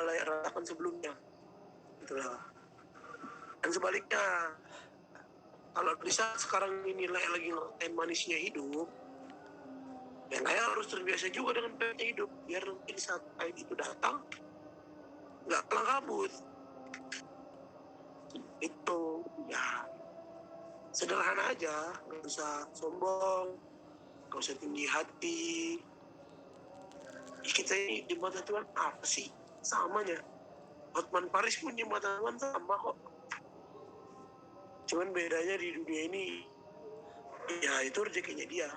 layak rasakan sebelumnya. Itulah. Dan sebaliknya, kalau di saat sekarang ini lagi ngerasain manisnya hidup, ya layak harus terbiasa juga dengan pahitnya hidup, biar nanti di saat pahit itu datang nggak kelang kabut. Itu ya sederhana aja, nggak usah sombong, nggak usah tinggi hati. Kita ini di mata Tuhan apa sih? Samanya. Hotman Paris pun di mata Tuhan sama kok. Cuman bedanya di dunia ini, ya itu rezekinya dia.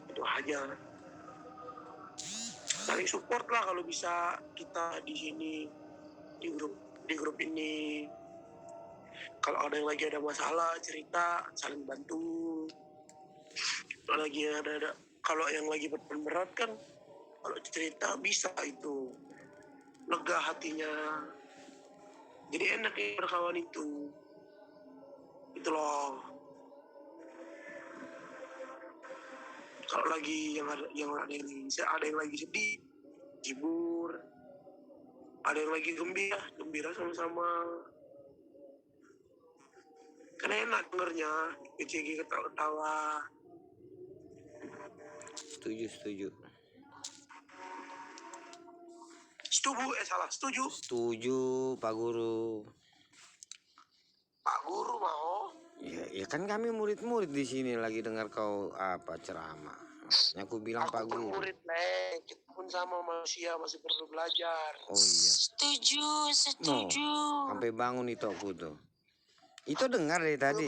Itu aja. Saling support lah kalau bisa kita di sini di grup ini. Kalau ada yang lagi ada masalah cerita, saling bantu. Kalau yang lagi berat kan, kalau cerita bisa itu lega hatinya. Jadi enak ya berkawan itu loh. Kalau lagi ada yang lagi sedih, hibur. Ada yang lagi gembira sama-sama. Karena enak dengernya, kecil ketawa-ketawa. Setuju. Setuju, Pak Guru. Pak Guru mau? Ya kan kami murid-murid di sini lagi dengar kau ceramah. Makanya aku bilang Pak Guru. Murid kita pun sama manusia, masih perlu belajar. Oh iya. Setuju. Sampai bangun itu aku tuh. Itu dengar dari tadi.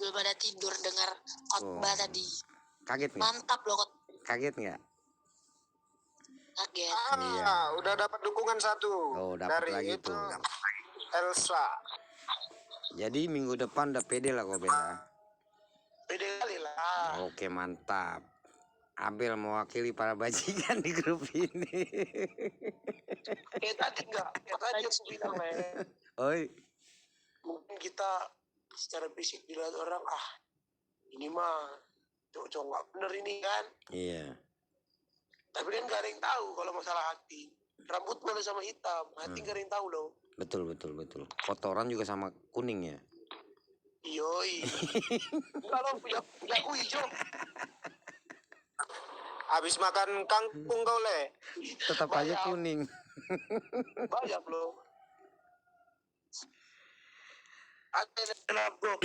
Belum ada tidur dengar khotbah tadi. Kaget nggak? Mantap loh khotbah. Kaget nggak? Kaget. Iya. Udah dapat dukungan 1 dapat dari lagi itu tuh. Elsa. Jadi minggu depan udah pede lah kau Bella. Pede kali lah. Oke, mantap. Abel mewakili para bajingan di grup ini. Tadi aku bilang Oi. mungkin kita secara fisik dilihat orang, ini mah cowok nggak bener ini kan. Iya. Tapi kan gak ada yang tahu kalau masalah hati. Rambut malah sama hitam, hati gak ada yang tahu loh. Betul. Kotoran juga sama kuning ya. Yoi. Kalau punya aku hijau. Habis makan kangkung kau le. Tetap aja kuning. Banyak loh. Ada lambok.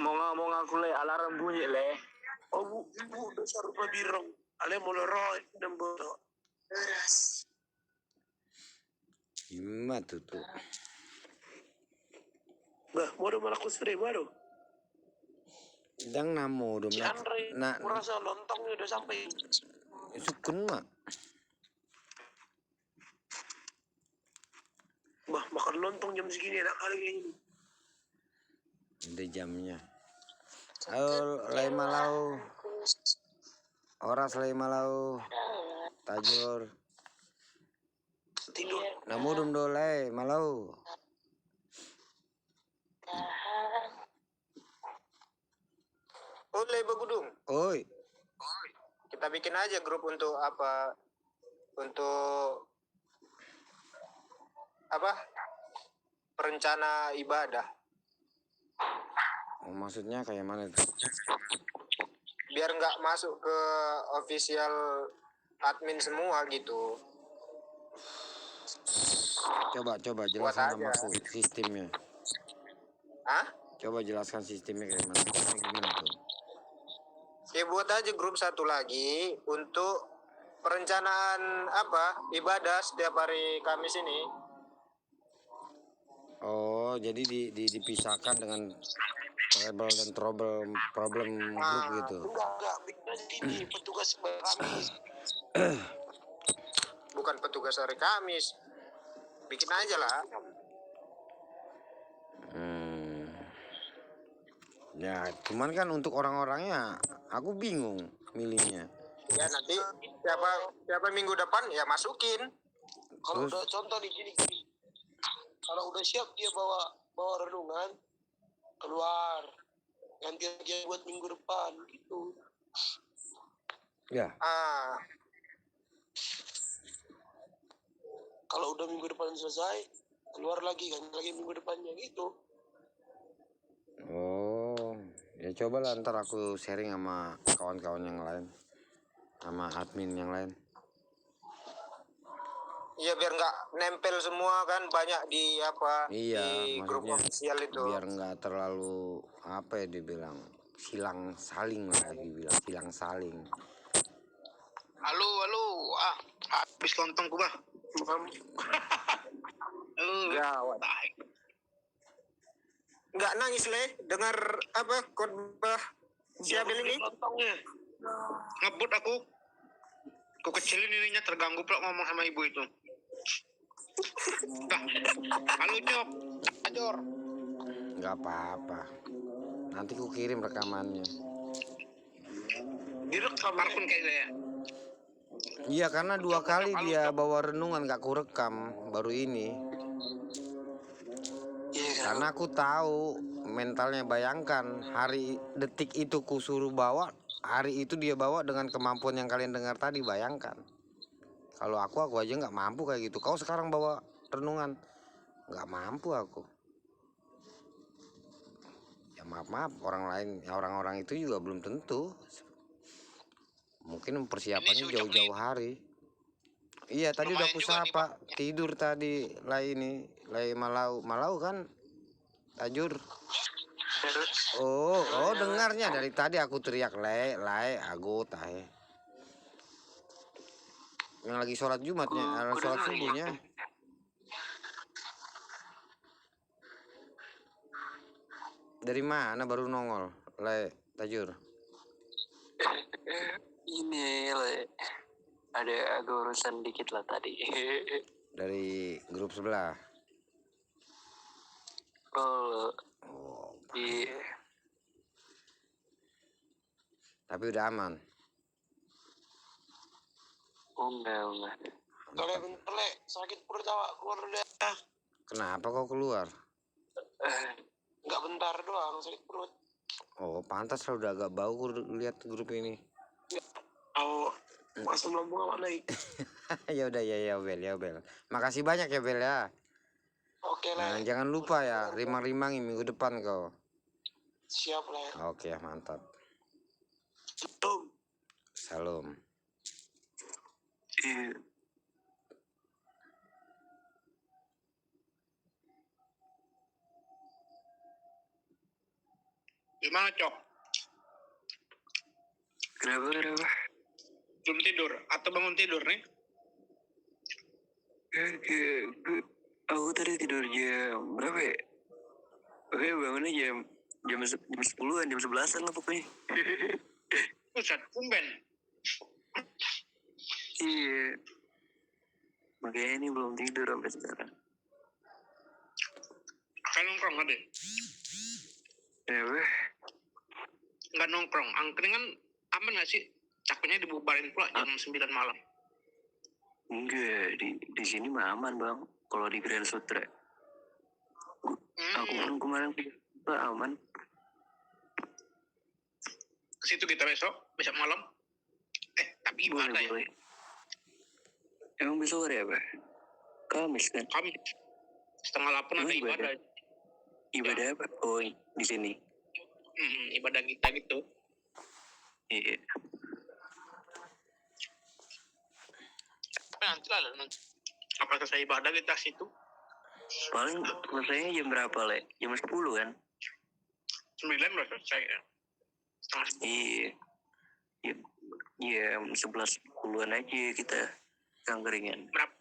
Mau ngaku le alarm bunyi le. Oh bu dasar rupa birong. Ale mau loro nembok. Beras. Gimana tuh? Bah, mau malah kusre baru. Dang namo dong. Nah, merasa lontongnya udah sampai. Sukun mak. Bah, makan lontong jam segini enak kali kayak ini. Ada jamnya. Halo, Lai Malau. Oras Lai Malau. Tajur. Tidur. Namudum dolai Malau. Oleh Bagudung. Oi. Kita bikin aja grup untuk apa? Untuk apa? Perencana ibadah. Oh, maksudnya kayak mana tuh? Biar nggak masuk ke official admin semua gitu. Coba jelaskan sama aku sistemnya. Hah? Coba jelaskan sistemnya kayak mana? Gimana tuh? Ya buat aja grup satu lagi untuk perencanaan apa? Ibadah setiap hari Kamis ini. Oh, jadi dipisahkan dengan trouble dan problem grup gitu. Enggak, bikin aja ini petugas Kamis. Bukan petugas hari Kamis. Bikin aja lah. Ya, cuman kan untuk orang-orangnya aku bingung milihnya. Ya nanti siapa minggu depan ya masukin. Kalau udah contoh di sini. Kalau udah siap dia bawa renungan keluar. Ganti aja buat minggu depan gitu. Ya. Kalau udah minggu depan selesai, keluar lagi kan lagi minggu depannya gitu. Oh, ya cobalah ntar aku sharing sama kawan-kawan yang lain, sama admin yang lain. Iya biar nggak nempel semua kan, banyak di apa Iya, di grup maksudnya official itu. biar nggak terlalu apa ya dibilang silang saling lah, dibilang silang saling. Halo, habis lontong ku bah. Gawat. Nggak nangis le, dengar apa khotbah si Abel ini? Lontongnya. Ngebut aku. Ku kecilin ininya, terganggu pula ngomong sama ibu itu. Bah, halo Cok, Ajor. Nggak apa-apa. Nanti ku kirim rekamannya. Direkam Parfum kayak saya. Iya, karena 2 kali dia bawa renungan nggak ku rekam baru ini. Karena aku tahu mentalnya, bayangkan hari detik itu ku suruh bawa, hari itu dia bawa dengan kemampuan yang kalian dengar tadi, bayangkan. Kalau aku aja nggak mampu kayak gitu. Kau sekarang bawa renungan, nggak mampu aku. Ya maaf orang lain, ya orang-orang itu juga belum tentu. Mungkin persiapannya jauh-jauh hari. Iya, tadi udah aku sapa, tidur tadi lah ini, lah Malau kan, Tajur. Oh, dengarnya dari tadi aku teriak lai, agut tahe. Yang lagi sholat Jumatnya, sholat subuhnya. Dari mana baru nongol, lai Tajur? Ini le, ada agak urusan dikit lah tadi. Dari grup sebelah. Oh, Oh, iya. tapi udah aman. Oh, enggak. Kalau bentar le, sakit perut awak keluar dulu ya. Kenapa kau keluar? Enggak bentar doang sakit perut. Oh, pantas lah udah agak bau lihat grup ini. Oh, asam lambung awak naik. Ya udah ya Bel. Makasih banyak ya Bel ya. Oke Nah, le. jangan lupa ya, rimang-rimangin minggu depan kau. Siap le. Oke, mantap. Salam. Iya. Gimana Cok? Kenapa? Belum tidur atau bangun tidur nih? Aku tadi tidur jam berapa ya? Oke, bangunnya jam 10-an, jam 11-an lah pokoknya. Buset, tumben. Iya. Makanya ini belum tidur sampai sekarang. Kan nongkrong ada? Kenapa? Nggak nongkrong, angkringan aman nggak sih? Takutnya dibubarin pula jam 9 malam. Enggak, di sini mah aman bang. Kalau di Grand Sutra, aku kan kemarin aman. Ke situ kita besok malam. Tapi ibadah ya. Boleh. Emang besok hari apa? Kamis kan? Kami 7:30 ada ibadah. Ibadah apa? Oh, di sini. Ibadah kita gitu. Iya. Tapi nanti lah, apa selesai ibadah kita situ. Paling selesainya jam berapa, Le? Jam 10 kan? 9 udah selesai ya. Setengah 10. Iya. Jam 11:10-an aja kita angkringan. Berapa?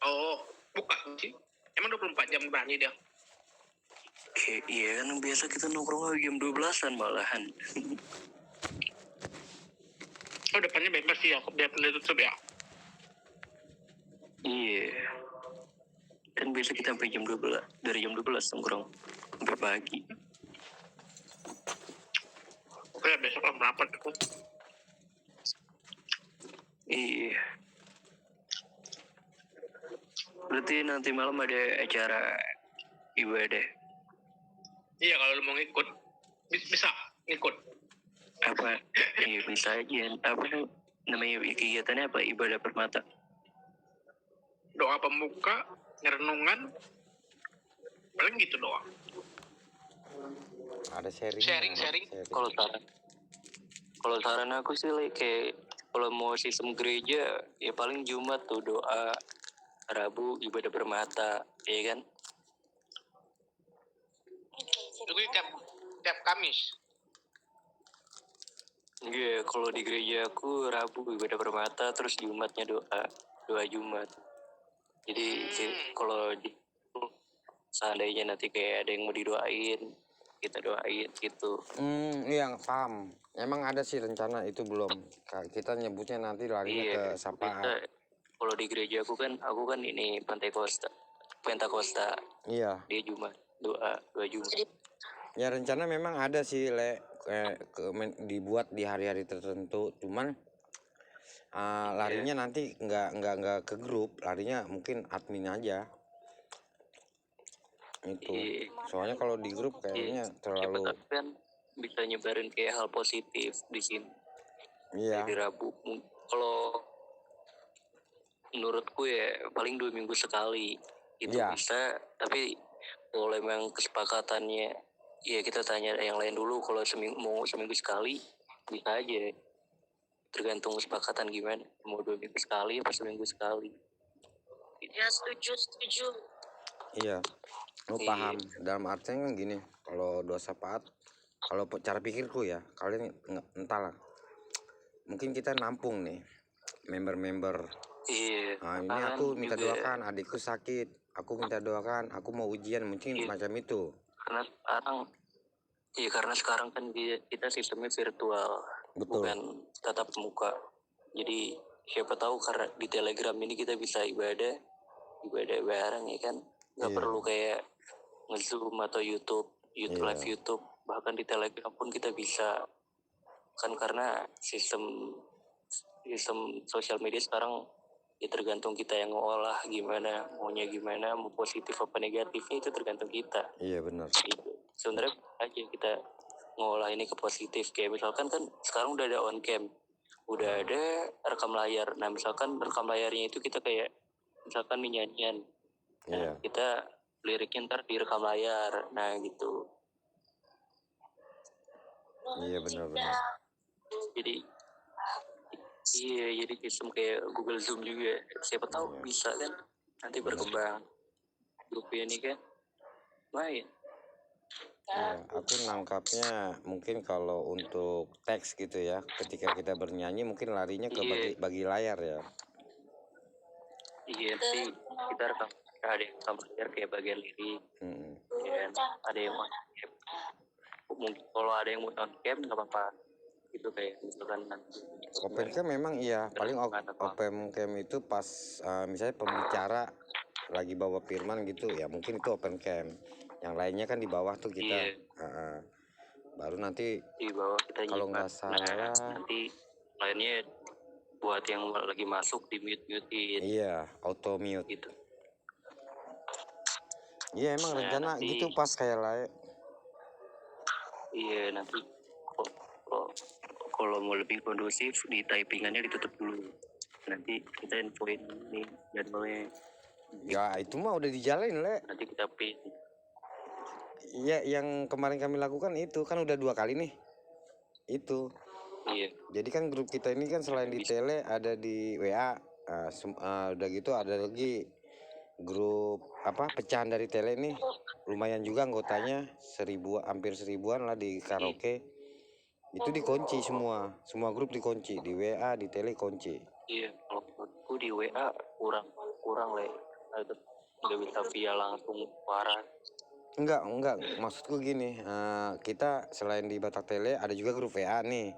Oh, buka sih. Emang 24 jam berani dia. Iya kan biasa kita nongkrong jam 12-an malahan. Oh, depannya bebas sih ya, biar tutup ya. Iya. Kan biasa kita sampai jam 12, dari jam 12 nongkrong sampai pagi. Oke, besok lah merapat aku. Iya. Berarti nanti malam ada acara ibadah. Iya, kalau lu mau ngikut, bisa ngikut. Apa? Iya bisa aja. Apa namanya kegiatannya apa? Ibadah permata. doa pembuka, renungan, paling gitu doang. Ada Sharing. Kalau saran aku sih kayak kalau mau sistem gereja ya paling Jumat tuh doa, Rabu ibadah bermata, ya kan? Itu tiap Kamis. Iya, kalau di gereja aku Rabu ibadah bermata, terus Jumatnya doa Jumat. Jadi kalau seandainya nanti kayak ada yang mau didoain, kita doain gitu. Iya paham. Emang ada sih rencana itu belum. Kita nyebutnya nanti larinya ke sapaan. Kalau di gereja aku kan ini Pentakosta. Iya. Dia Jumat doa Jumat. Ya rencana memang ada sih dibuat di hari-hari tertentu. Cuman larinya nanti nggak ke grup, larinya mungkin admin aja. Itu. Soalnya kalau di grup kayaknya terlalu. Kan bisa nyebarin kayak hal positif di sini. Iya. Di Rabu. Kalau menurutku ya paling 2 minggu sekali itu bisa, tapi kalau memang kesepakatannya ya kita tanya yang lain dulu. Kalau mau seminggu sekali bisa aja, tergantung kesepakatan gimana, mau 2 minggu sekali apa seminggu sekali. Ya setuju. Iya, lu paham. Dalam artinya kan gini, kalau doa syafaat, kalau cara pikirku ya, kalian entahlah, mungkin kita nampung nih member-member. Ini aku minta doakan adikku sakit, aku minta doakan aku mau ujian, mungkin macam itu. Karena sekarang kan kita sistemnya virtual. Betul. Bukan tatap muka. Jadi siapa tahu karena di Telegram ini kita bisa ibadah bareng, ya kan? Nggak perlu kayak nge-zoom atau YouTube live YouTube, bahkan di Telegram pun kita bisa kan, karena sistem sosial media sekarang ya tergantung kita yang ngolah gimana, maunya gimana, mau positif apa negatifnya itu tergantung kita. Iya benar. Gitu. Sebenarnya aja kita ngolah ini ke positif, kayak misalkan kan sekarang udah ada on cam, udah ada rekam layar. Nah misalkan rekam layarnya itu kita kayak misalkan nyanyian, nah kita liriknya ntar direkam layar, nah gitu. Iya benar. Jadi sistem kayak Google Zoom juga, siapa tahu bisa kan nanti berkembang grup ini kan main. Ya, aku nangkapnya mungkin kalau untuk teks gitu ya, ketika kita bernyanyi mungkin larinya ke bagi layar ya. Iya sih, kita rekam, ada yang rekam layar kayak bagian lirik, ya, ada yang mungkin kalau ada yang mau on cam nggak apa-apa, itu kayak misalkan nanti. Open cam memang iya, paling open cam itu pas misalnya pembicara lagi bawa firman gitu ya, mungkin itu open cam. Yang lainnya kan di bawah tuh kita. Baru nanti di bawah kita kalau nggak salah nanti lainnya buat yang lagi masuk di mute-mutein. Iya, auto mute gitu. Iya emang rencana nanti, gitu pas kayak lain. Iya nanti kalau mau lebih kondusif di typingannya ditutup dulu. Nanti kita infoin nih jadwalnya. Ya itu mah udah dijalanin Nanti kita pin. Iya, yang kemarin kami lakukan itu kan udah 2 kali nih. Itu. Iya. Jadi kan grup kita ini kan selain di tele ada di WA. Udah gitu ada lagi grup pecahan dari tele nih. Lumayan juga anggotanya, hampir 1000-an lah di karaoke. Itu dikunci semua grup dikunci, di WA, di tele kunci. Iya, kalau aku di WA kurang lah. Nggak bisa via langsung suara. Enggak, maksudku gini, kita selain di Batak Tele ada juga grup WA nih.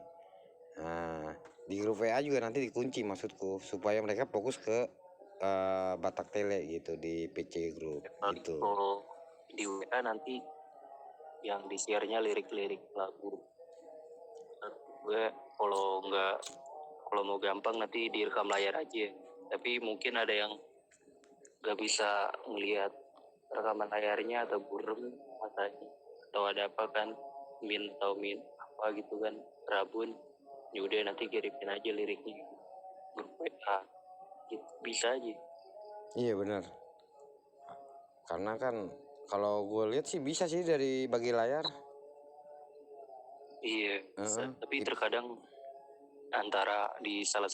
Nah, di grup WA juga nanti dikunci maksudku, supaya mereka fokus ke Batak Tele gitu, di PC group gitu. Kalau di WA nanti yang di-share-nya lirik-lirik lagu. Gue kalau mau gampang nanti direkam layar aja. Tapi mungkin ada yang nggak bisa ngelihat rekaman layarnya atau burem matanya atau ada apa kan, min apa gitu kan, rabun, yaudah nanti kirimin aja liriknya grup WA gitu, bisa aja. Iya benar. Karena kan kalau gue lihat sih bisa sih dari bagi layar. Iya, bisa. Heeh, Tapi gitu. terkadang antara di salah